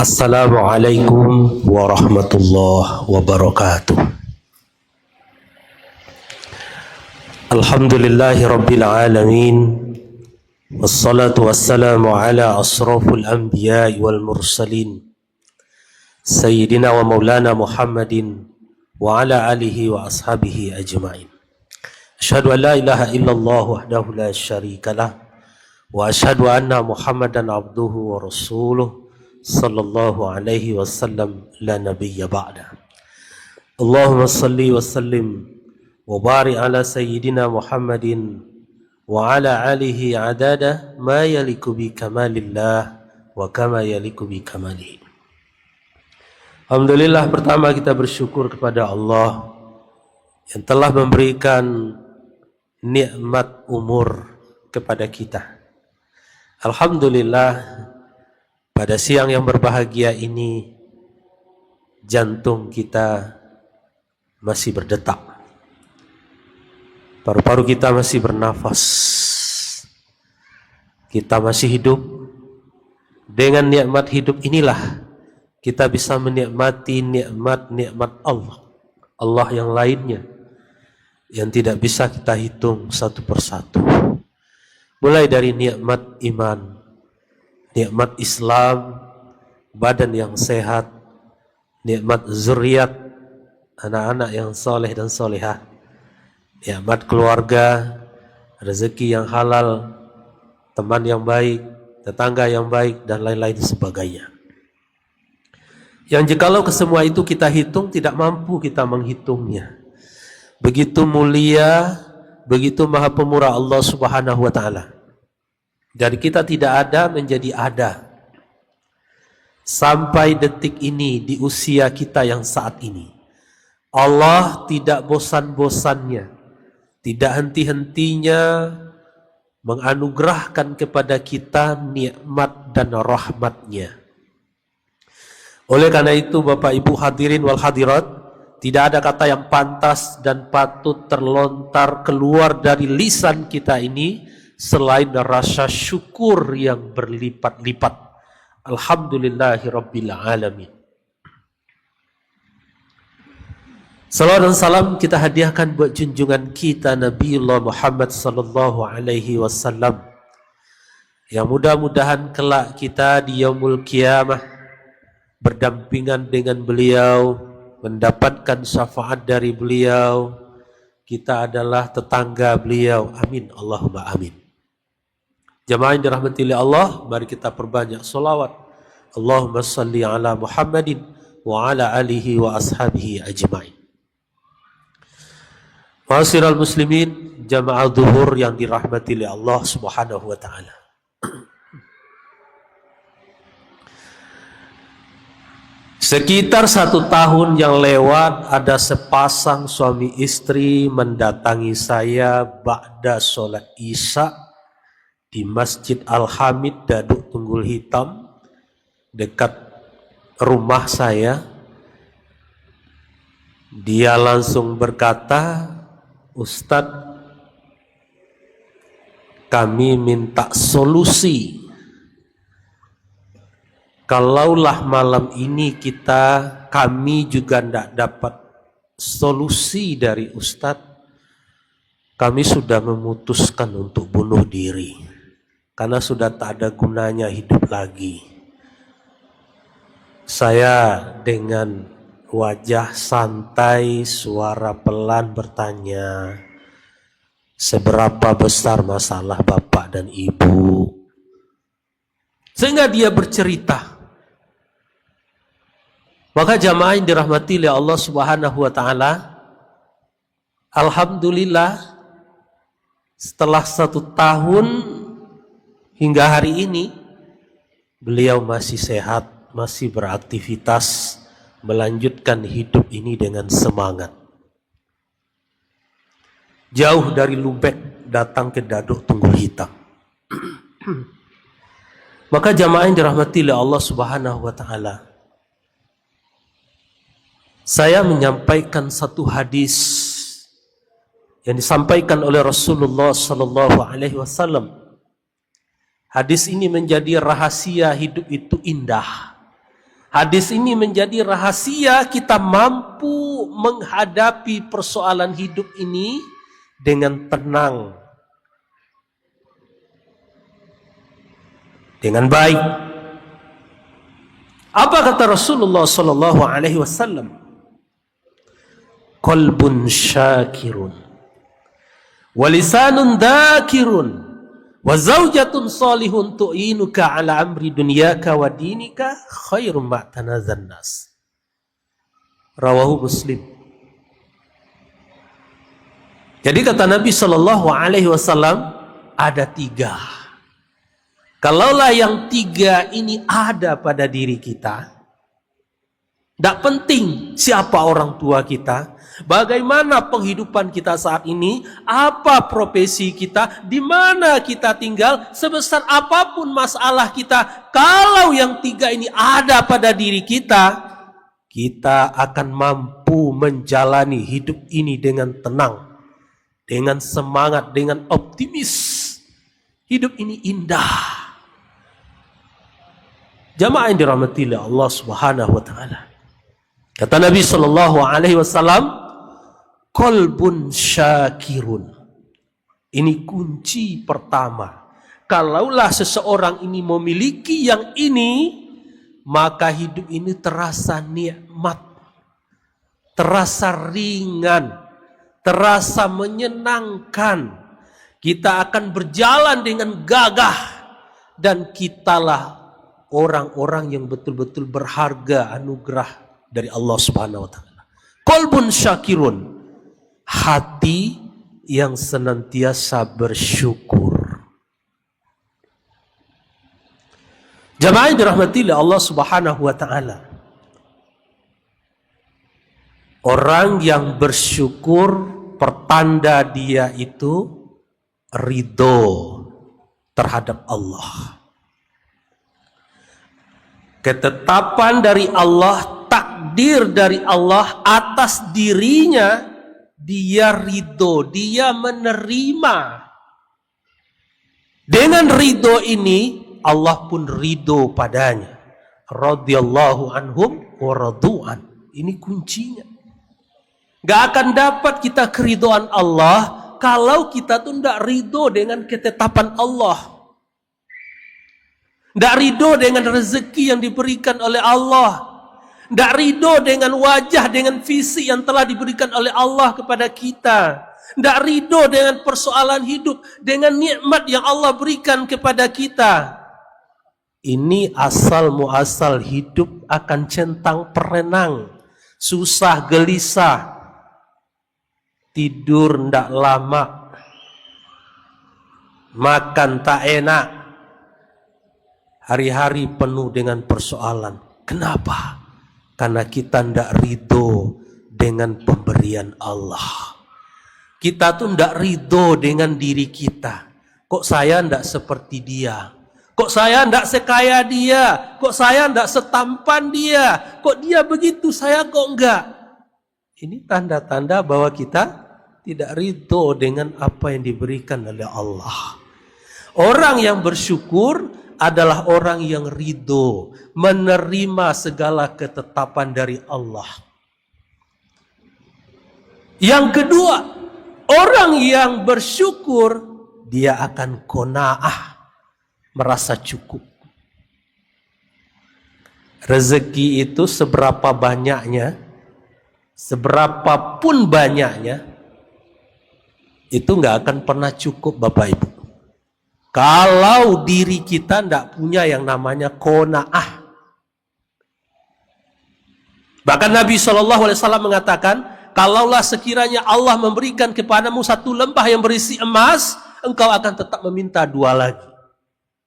Assalamualaikum warahmatullahi wabarakatuh. Alhamdulillahi rabbil alamin. Wassalatu wassalamu ala asrafil anbiya'i wal mursalin Sayyidina wa maulana Muhammadin wa ala alihi wa ashabihi ajma'in. Asyhadu an la ilaha illallah wahdahu la syarikalah wa asyhadu anna Muhammadan abduhu wa rasuluh sallallahu alaihi wasallam la nabiyya ba'da. Allahumma salli wa sallim wa barik ala sayyidina Muhammadin wa ala alihi adada ma yaliku bi kamalillah wa kama yaliku bi kamalihi. Alhamdulillah, pertama kita bersyukur kepada Allah yang telah memberikan nikmat umur kepada kita. Alhamdulillah, pada siang yang berbahagia ini jantung kita masih berdetak, paru-paru kita masih bernafas, kita masih hidup. Dengan nikmat hidup inilah kita bisa menikmati nikmat-nikmat Allah yang lainnya yang tidak bisa kita hitung satu persatu. Mulai dari nikmat iman, nikmat Islam, badan yang sehat, nikmat zuriat, anak-anak yang soleh dan solehah, nikmat keluarga, rezeki yang halal, teman yang baik, tetangga yang baik, dan lain-lain sebagainya. Yang jikalau kesemua itu kita hitung, tidak mampu kita menghitungnya. Begitu mulia, begitu maha pemurah Allah Subhanahu wa ta'ala. Dari kita tidak ada menjadi ada. Sampai detik ini, di usia kita yang saat ini, Allah tidak bosan-bosannya, tidak henti-hentinya menganugerahkan kepada kita nikmat dan rahmatnya. Oleh karena itu, Bapak Ibu hadirin wal hadirat, tidak ada kata yang pantas dan patut terlontar keluar dari lisan kita ini selain rasa syukur yang berlipat-lipat. Alhamdulillahi rabbil alamin. Salawat dan salam kita hadiahkan buat junjungan kita Nabiullah Muhammad sallallahu alaihi wasallam, yang mudah-mudahan kelak kita di yaumul qiyamah berdampingan dengan beliau, mendapatkan syafaat dari beliau. Kita adalah tetangga beliau. Amin Allahumma amin. Jamaah yang dirahmati oleh Allah, mari kita perbanyak salawat. Allahumma salli ala Muhammadin wa ala alihi wa ashabihi ajma'in. Ma'asyiral muslimin, jamaah zuhur yang dirahmati oleh Allah Subhanahu wa ta'ala. Sekitar 1 tahun yang lewat, ada sepasang suami istri mendatangi saya ba'da sholat isya di Masjid Al-Hamid Daduk Tunggul Hitam dekat rumah saya. Dia langsung berkata, "Ustadz, kami minta solusi. Kalaulah malam ini kami juga tidak dapat solusi dari Ustadz, kami sudah memutuskan untuk bunuh diri karena sudah tak ada gunanya hidup lagi." Saya dengan wajah santai, suara pelan bertanya, "Seberapa besar masalah Bapak dan Ibu?" Sehingga dia bercerita. Maka jamaah yang dirahmati oleh Allah Subhanahu wa ta'ala, alhamdulillah, setelah 1 tahun hingga hari ini, beliau masih sehat, masih beraktivitas, melanjutkan hidup ini dengan semangat. Jauh dari Lubek datang ke Daduk Tunggul Hitam. Maka jamaah yang dirahmati oleh Allah Subhanahu wa ta'ala, saya menyampaikan satu hadis yang disampaikan oleh Rasulullah sallallahu alaihi wasallam. Hadis ini menjadi rahasia hidup itu indah. Hadis ini menjadi rahasia kita mampu menghadapi persoalan hidup ini dengan tenang, dengan baik. Apa kata Rasulullah sallallahu alaihi wasallam? Qalbun syakirun wa lisanun dzakirun wa zaujatun salihun tu'inuka ala amri dunyaka wa dinika khairum ma tanazan nas. Rawahu Muslim. Jadi kata Nabi sallallahu alaihi wasallam ada 3. Kalaulah yang 3 ini ada pada diri kita, tidak penting siapa orang tua kita, bagaimana penghidupan kita saat ini, apa profesi kita, di mana kita tinggal, sebesar apapun masalah kita, kalau yang 3 ini ada pada diri kita, kita akan mampu menjalani hidup ini dengan tenang, dengan semangat, dengan optimis. Hidup ini indah. Jamaah yang dirahmati oleh Allah Subhanahu wa taala. Kata Nabi sallallahu alaihi wasallam, qalbun syakirun. Ini kunci pertama. Kalaulah seseorang ini memiliki yang ini, maka hidup ini terasa nikmat, terasa ringan, terasa menyenangkan. Kita akan berjalan dengan gagah, dan kitalah orang-orang yang betul-betul berharga anugerah dari Allah Subhanahu wa taala. Qalbun syakirun, hati yang senantiasa bersyukur. Jamaah yang dirahmati oleh Allah Subhanahu wa taala. Orang yang bersyukur pertanda dia itu ridho terhadap Allah. Ketetapan dari Allah, takdir dari Allah atas dirinya, dia ridho, dia menerima. Dengan ridho ini Allah pun ridho padanya. Radhiyallahu anhum wa radu'an. Ini kuncinya. Gak akan dapat kita keridhaan Allah kalau kita tuh tidak ridho dengan ketetapan Allah. Tidak ridho dengan rezeki yang diberikan oleh Allah. Tidak ridho dengan wajah, dengan visi yang telah diberikan oleh Allah kepada kita. Tidak ridho dengan persoalan hidup, dengan nikmat yang Allah berikan kepada kita. Ini asal muasal hidup akan centang perenang, susah gelisah, tidur tidak lama, makan tak enak, hari-hari penuh dengan persoalan. Kenapa? Karena kita tidak ridho dengan pemberian Allah. Kita tuh tidak ridho dengan diri kita. Kok saya tidak seperti dia? Kok saya tidak sekaya dia? Kok saya tidak setampan dia? Kok dia begitu, saya kok enggak? Ini tanda-tanda bahwa kita tidak ridho dengan apa yang diberikan oleh Allah. Orang yang bersyukur adalah orang yang ridho, menerima segala ketetapan dari Allah. Yang kedua, orang yang bersyukur, dia akan qanaah, merasa cukup. Rezeki itu seberapa banyaknya, seberapapun banyaknya, itu nggak akan pernah cukup, Bapak Ibu. Kalau diri kita tidak punya yang namanya qanaah. Bahkan Nabi SAW mengatakan, kalaulah sekiranya Allah memberikan kepadamu 1 lembah yang berisi emas, engkau akan tetap meminta 2 lagi.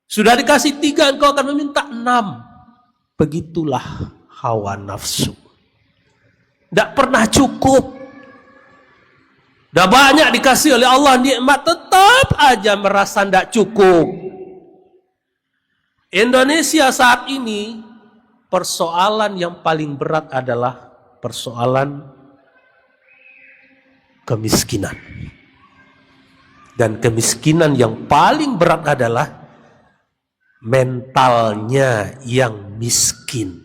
Sudah dikasih 3, engkau akan meminta 6. Begitulah hawa nafsu. Tidak pernah cukup. Dah banyak dikasih oleh Allah nikmat, tetap aja merasa tidak cukup. Indonesia saat ini, persoalan yang paling berat adalah persoalan kemiskinan. Dan kemiskinan yang paling berat adalah mentalnya yang miskin.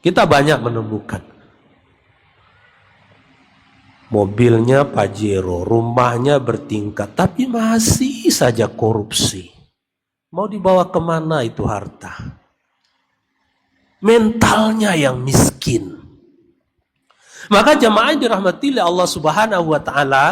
Kita banyak menemukan mobilnya Pajero, rumahnya bertingkat, tapi masih saja korupsi. Mau dibawa kemana itu harta? Mentalnya yang miskin. Maka jamaah yang dirahmati oleh Allah Subhanahu wa taala,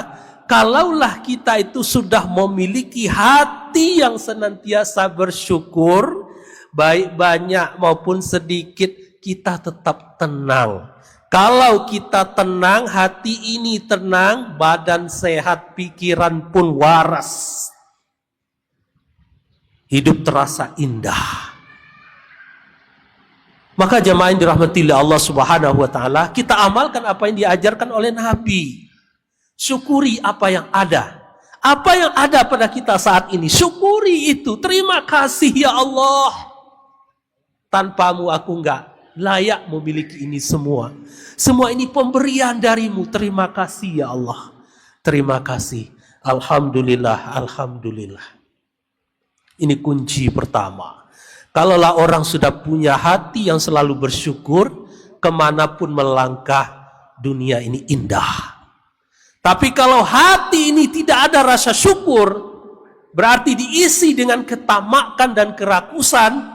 kalaulah kita itu sudah memiliki hati yang senantiasa bersyukur, baik banyak maupun sedikit, kita tetap tenang. Kalau kita tenang, hati ini tenang, badan sehat, pikiran pun waras. Hidup terasa indah. Maka jamaah yang dirahmati oleh Allah Subhanahu wa taala, kita amalkan apa yang diajarkan oleh Nabi. Syukuri apa yang ada. Apa yang ada pada kita saat ini, syukuri itu. Terima kasih ya Allah. Tanpamu aku enggak layak memiliki ini semua. Semua ini pemberian darimu. Terima kasih ya Allah. Terima kasih. Alhamdulillah, alhamdulillah. Ini kunci pertama. Kalaulah orang sudah punya hati yang selalu bersyukur, kemanapun melangkah, dunia ini indah. Tapi kalau hati ini tidak ada rasa syukur, berarti diisi dengan ketamakan dan kerakusan.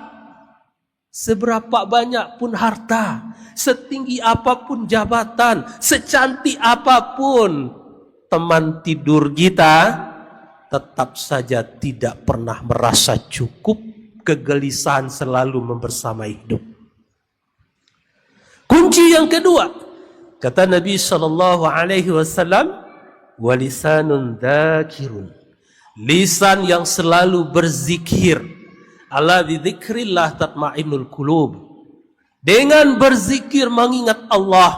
Seberapa banyak pun harta, setinggi apapun jabatan, secantik apapun teman tidur kita, tetap saja tidak pernah merasa cukup. Kegelisahan selalu membersamai hidup. Kunci yang kedua, kata Nabi SAW, walisanun dzakirun, lisan yang selalu berzikir. Ala bidzikrillah tatma'innul qulub. Dengan berzikir mengingat Allah,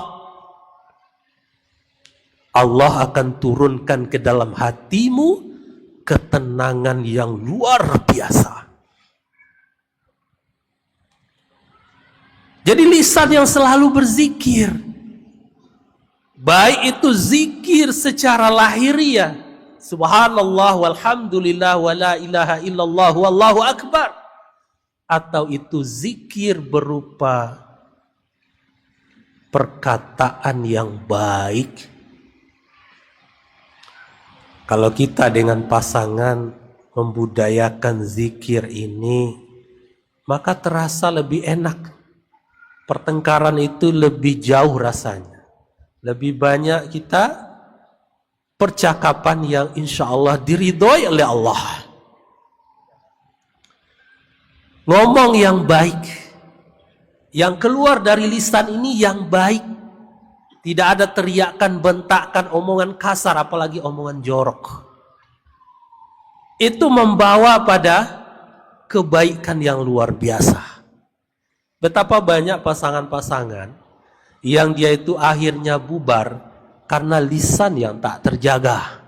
Allah akan turunkan ke dalam hatimu ketenangan yang luar biasa. Jadi lisan yang selalu berzikir, baik itu zikir secara lahiriah, subhanallah walhamdulillah wala ilaha illallah wallahu akbar, atau itu zikir berupa perkataan yang baik. Kalau kita dengan pasangan membudayakan zikir ini, maka terasa lebih enak. Pertengkaran itu lebih jauh rasanya. Lebih banyak kita percakapan yang insya Allah diridhoi oleh Allah. Ngomong yang baik, yang keluar dari lisan ini yang baik. Tidak ada teriakan, bentakan, omongan kasar, apalagi omongan jorok. Itu membawa pada kebaikan yang luar biasa. Betapa banyak pasangan-pasangan yang dia itu akhirnya bubar karena lisan yang tak terjaga.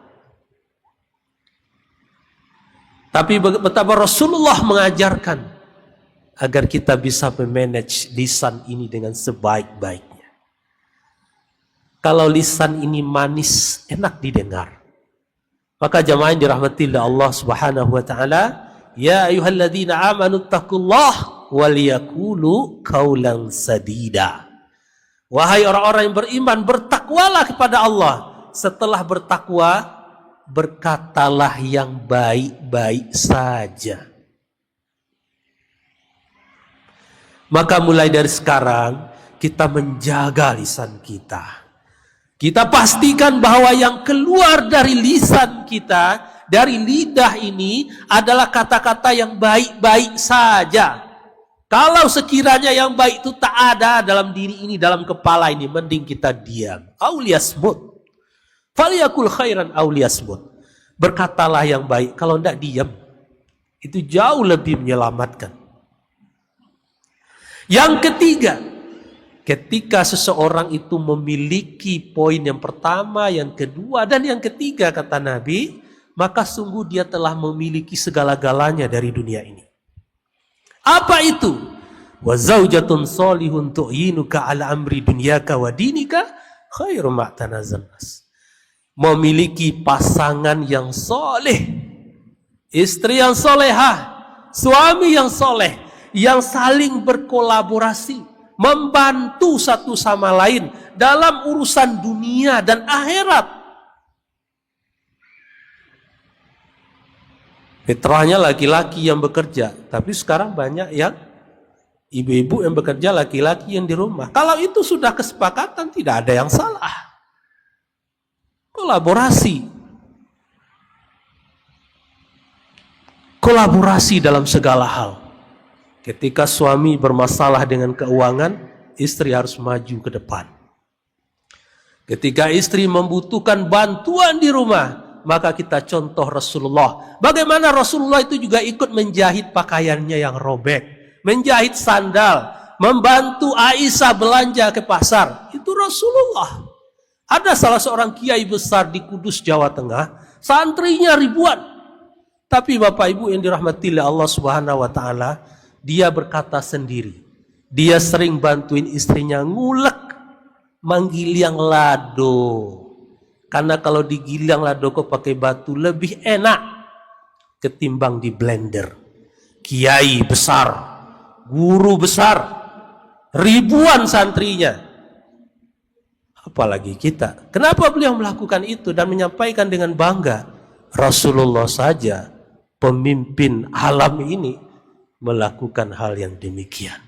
Tapi betapa Rasulullah mengajarkan agar kita bisa memanage lisan ini dengan sebaik-baiknya. Kalau lisan ini manis, enak didengar. Maka jamaah yang dirahmati oleh Allah Subhanahu wa taala, ya ayyuhalladzina amanu taqullaha waliyaqulu qaulan sadida. Wahai orang-orang yang beriman, bertakwalah kepada Allah. Setelah bertakwa, berkatalah yang baik-baik saja. Maka mulai dari sekarang kita menjaga lisan kita. Kita pastikan bahwa yang keluar dari lisan kita, dari lidah ini adalah kata-kata yang baik-baik saja. Kalau sekiranya yang baik itu tak ada dalam diri ini, dalam kepala ini, mending kita diam. Auliyasmut. Faliyakul khairan auliyasmut. Berkatalah yang baik, kalau tidak diam. Itu jauh lebih menyelamatkan. Yang ketiga, ketika seseorang itu memiliki poin yang pertama, yang kedua, dan yang ketiga kata Nabi, maka sungguh dia telah memiliki segala-galanya dari dunia ini. Apa itu? Wa zaujatun salihun tu'inuka ala amri dunyaka wa dinika khairu ma tanazzanas. Memiliki pasangan yang soleh, istri yang solehah, suami yang soleh, yang saling berkolaborasi, membantu satu sama lain dalam urusan dunia dan akhirat. Fitrahnya laki-laki yang bekerja, tapi sekarang banyak yang ibu-ibu yang bekerja, laki-laki yang di rumah. Kalau itu sudah kesepakatan, tidak ada yang salah. Kolaborasi. Kolaborasi dalam segala hal. Ketika suami bermasalah dengan keuangan, istri harus maju ke depan. Ketika istri membutuhkan bantuan di rumah, maka kita contoh Rasulullah. Bagaimana Rasulullah itu juga ikut menjahit pakaiannya yang robek, menjahit sandal, membantu Aisyah belanja ke pasar. Itu Rasulullah. Ada salah seorang kiai besar di Kudus, Jawa Tengah, santrinya ribuan. Tapi Bapak Ibu yang dirahmati oleh Allah Subhanahu wa taala, dia berkata sendiri, dia sering bantuin istrinya ngulek, menggiling lado. Karena kalau digiling lado kok pakai batu lebih enak ketimbang di blender. Kiai besar, guru besar, ribuan santrinya. Apalagi kita. Kenapa beliau melakukan itu dan menyampaikan dengan bangga? Rasulullah saja, pemimpin alam ini, melakukan hal yang demikian.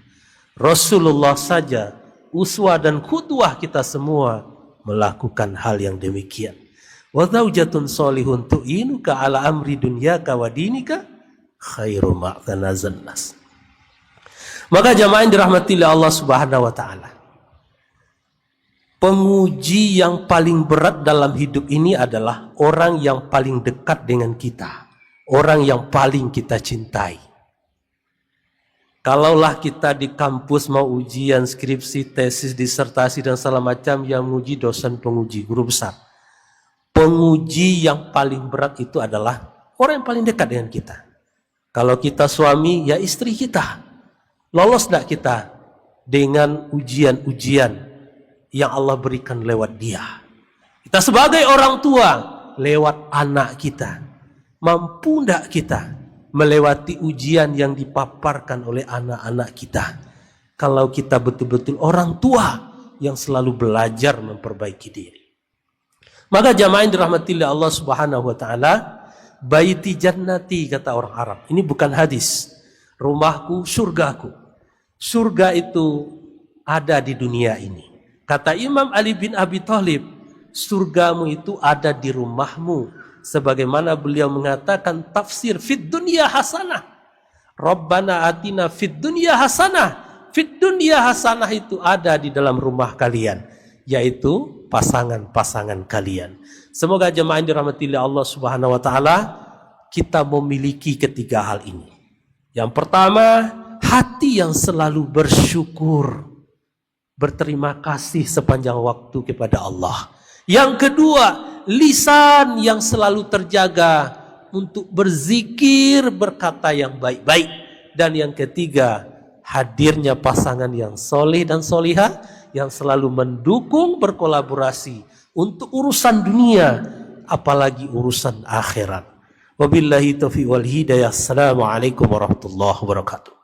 Rasulullah saja, uswah dan qudwah kita semua, melakukan hal yang demikian. Wa zaujatun solihun tu'inuka ala amri dunyaka wa dinika khairu ma'tanazan nas. Maka jamaah yang dirahmati oleh Allah Subhanahu wa taala, penguji yang paling berat dalam hidup ini adalah orang yang paling dekat dengan kita, orang yang paling kita cintai. Kalaulah kita di kampus mau ujian, skripsi, tesis, disertasi dan segala macam, yang menguji dosen penguji, guru besar. Penguji yang paling berat itu adalah orang yang paling dekat dengan kita. Kalau kita suami, ya istri kita. Lolos tidak kita dengan ujian-ujian yang Allah berikan lewat dia? Kita sebagai orang tua, lewat anak kita. Mampu tidak kita melewati ujian yang dipaparkan oleh anak-anak kita? Kalau kita betul-betul orang tua yang selalu belajar memperbaiki diri. Maka jamaah yang dirahmati oleh Allah Subhanahu wa taala, baiti jannati, kata orang Arab. Ini bukan hadis. Rumahku, surgaku. Surga itu ada di dunia ini. Kata Imam Ali bin Abi Thalib, surgamu itu ada di rumahmu. Sebagaimana beliau mengatakan tafsir fid dunya hasanah. Rabbana atina fid dunya hasanah. Fid dunya hasanah itu ada di dalam rumah kalian, yaitu pasangan-pasangan kalian. Semoga jemaah yang dirahmati oleh Allah Subhanahu wa taala, kita memiliki ketiga hal ini. Yang pertama, hati yang selalu bersyukur, berterima kasih sepanjang waktu kepada Allah. Yang kedua, lisan yang selalu terjaga untuk berzikir, berkata yang baik-baik. Dan yang ketiga, hadirnya pasangan yang soleh dan solihah, yang selalu mendukung, berkolaborasi untuk urusan dunia, apalagi urusan akhirat. Wabillahi taufiq wal hidayah. Assalamualaikum warahmatullahi wabarakatuh.